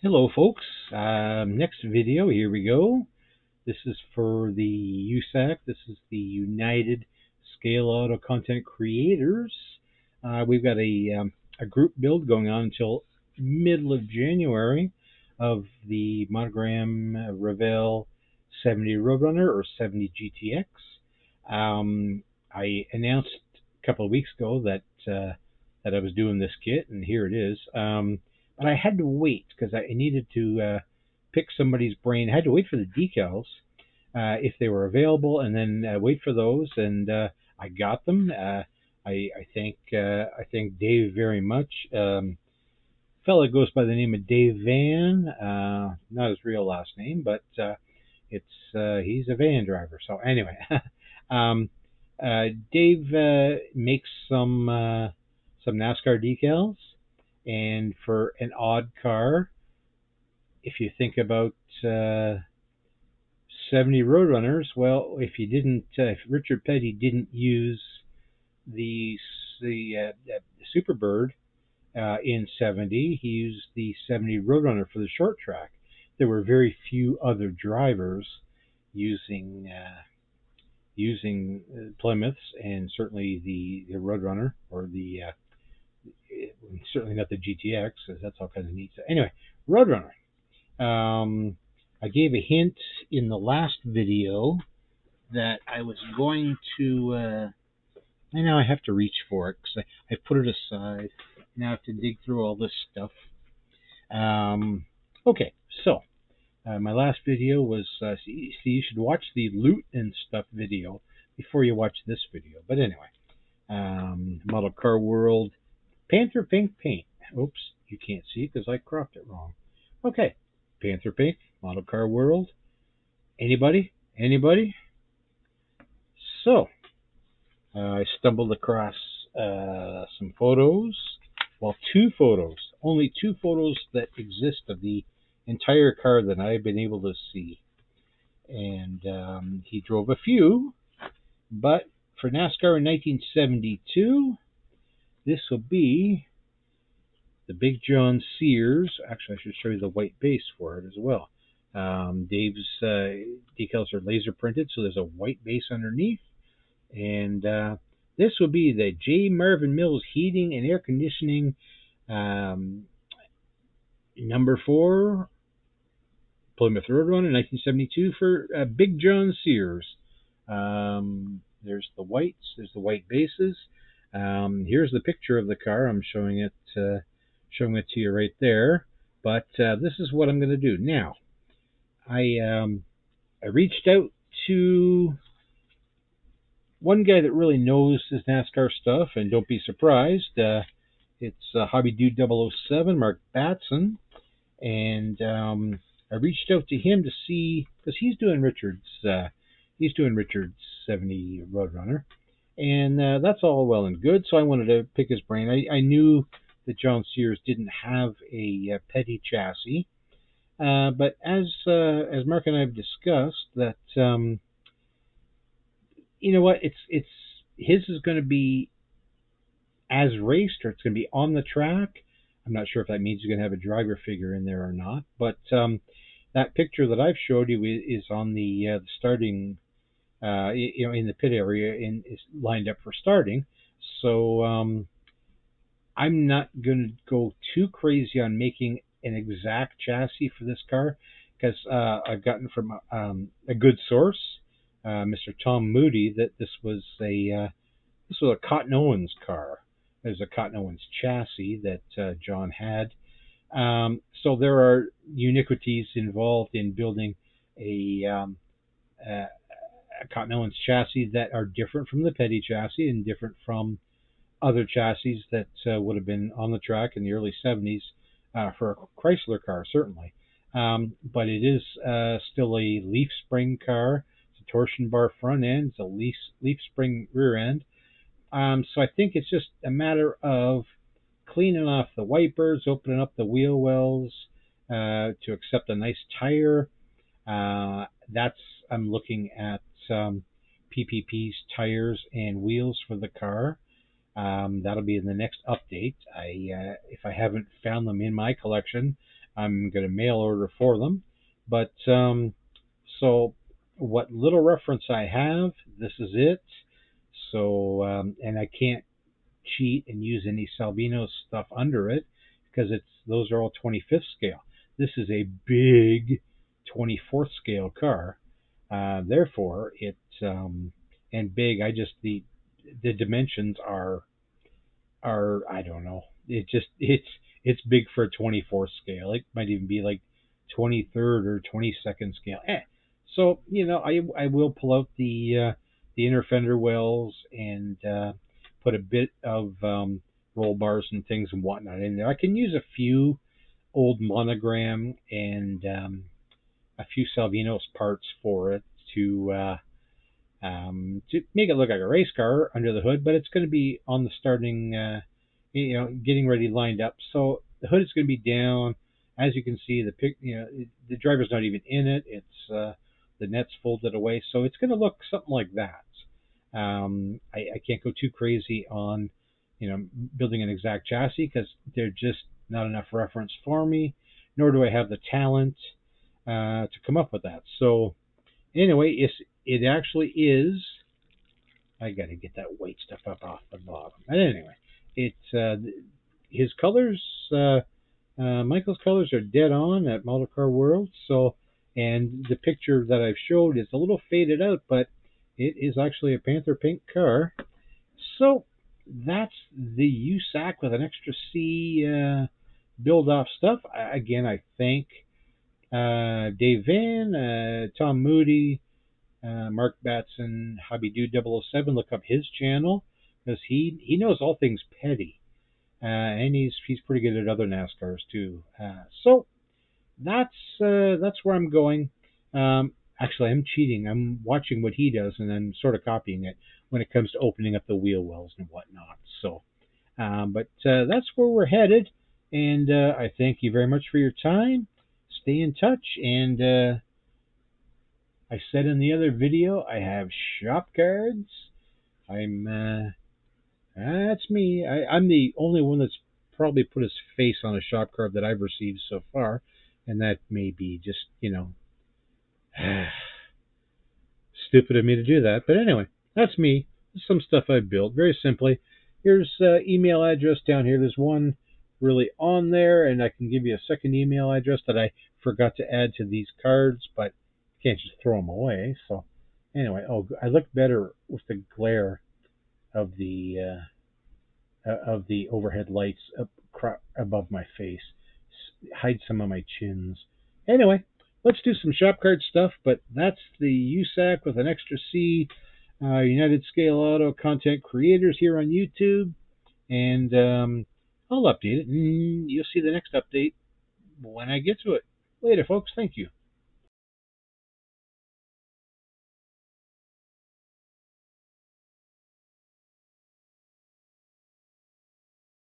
Hello folks, next video, here we go. This is for the USAC, this is the United Scale Auto Content Creators. We've got a group build going on until middle of January of the Monogram Revell 70 Roadrunner or 70 GTX. I announced a couple of weeks ago that I was doing this kit, and here it is. But I had to wait because I needed to pick somebody's brain. I had to wait for the decals if they were available, and then wait for those. And I got them. I thank Dave very much. Fella goes by the name of Dave Van, not his real last name, but he's a van driver. So anyway, Dave makes some NASCAR decals. And for an odd car, if you think about 70 Roadrunners, well, if Richard Petty didn't use the Superbird in 70, he used the 70 Roadrunner for the short track. There were very few other drivers using Plymouths, and certainly the Roadrunner, or certainly not the GTX, because that's all kinds of neat stuff. Anyway, Roadrunner. I gave a hint in the last video that I was going to. Now I have to reach for it because I put it aside. Now I have to dig through all this stuff. Okay, so my last video was. See, you should watch the loot and stuff video before you watch this video. But anyway, Model Car World. Panther Pink paint. Oops, you can't see because I cropped it wrong. Okay, Panther Pink, Model Car World. Anybody? Anybody? So, I stumbled across some photos. Well, two photos. Only two photos that exist of the entire car that I've been able to see. And he drove a few, but for NASCAR in 1972, this will be the Big John Sears. Actually, I should show you the white base for it as well. Dave's decals are laser printed, so there's a white base underneath. And this will be the J. Marvin Mills Heating and Air Conditioning number 4 Plymouth Roadrunner 1972 for Big John Sears. There's the whites, there's the white bases. Here's the picture of the car. I'm showing it to you right there. But this is what I'm going to do now. I reached out to one guy that really knows his NASCAR stuff, and don't be surprised. It's Hobby Dude 007, Mark Batson, and I reached out to him to see, because he's doing Richard's 70 Roadrunner. And that's all well and good, so I wanted to pick his brain. I knew that John Sears didn't have a Petty chassis, but as Mark and I have discussed, that you know what, it's his is going to be as raced, or it's going to be on the track. I'm not sure if that means he's going to have a driver figure in there or not, but that picture that I've showed you is on the starting. In the pit area, and is lined up for starting. So I'm not going to go too crazy on making an exact chassis for this car, because I've gotten from a good source, Mr. Tom Moody, that this was a Cotton Owens car. There's a Cotton Owens chassis that John had. So there are uniquities involved in building a Cotton Owens chassis that are different from the Petty chassis and different from other chassis that would have been on the track in the early 70s for a Chrysler car, certainly. But it is still a leaf spring car. It's a torsion bar front end. It's a leaf spring rear end. So I think it's just a matter of cleaning off the wipers, opening up the wheel wells to accept a nice tire. I'm looking at PPP's tires and wheels for the car. That'll be in the next update. If I haven't found them in my collection, I'm going to mail order for them. But so what little reference I have, this is it. So and I can't cheat and use any Salvino stuff under it because it's those are all 25th scale. This is a big 24th scale car. Therefore, it's and big. The dimensions are I don't know. It's big for a 24th scale. It might even be like 23rd or 22nd scale. So I will pull out the inner fender wells and put a bit of roll bars and things and whatnot in there. I can use a few old monogram and a few Salvino's parts for it to make it look like a race car under the hood, but it's going to be on the starting, getting ready lined up. So the hood is going to be down. As you can see, the driver's not even in it. It's the net's folded away, so it's going to look something like that. I can't go too crazy on, building an exact chassis because there's just not enough reference for me, nor do I have the talent to come up with that. So anyway, it actually is. I got to get that white stuff up off the bottom. But anyway, it's his colors. Michael's colors are dead on at Model Car World. So, and the picture that I've showed is a little faded out, but it is actually a Panther pink car. So that's the USACC with an extra C build off stuff. Again, I thank Dave Van, Tom Moody, Mark Batson, Hobby Dude 007. Look up his channel because he knows all things petty, and he's pretty good at other NASCARs too. So that's where I'm going. Actually, I'm cheating. I'm watching what he does and then sort of copying it when it comes to opening up the wheel wells and whatnot. So, but that's where we're headed, and I thank you very much for your time. Stay in touch, and I said in the other video, I have shop cards. That's me. I'm the only one that's probably put his face on a shop card that I've received so far, and that may be just, stupid of me to do that. But anyway, that's me. Some stuff I built very simply. Here's email address down here. There's one really on there, and I can give you a second email address that I forgot to add to these cards, but can't just throw them away. So anyway, I look better with the glare of the overhead lights above my face. Hide some of my chins. Anyway, let's do some shop card stuff, but that's the USACC with an extra C, United Scale Auto content creators here on YouTube, and I'll update it, and you'll see the next update when I get to it. Later, folks. Thank you.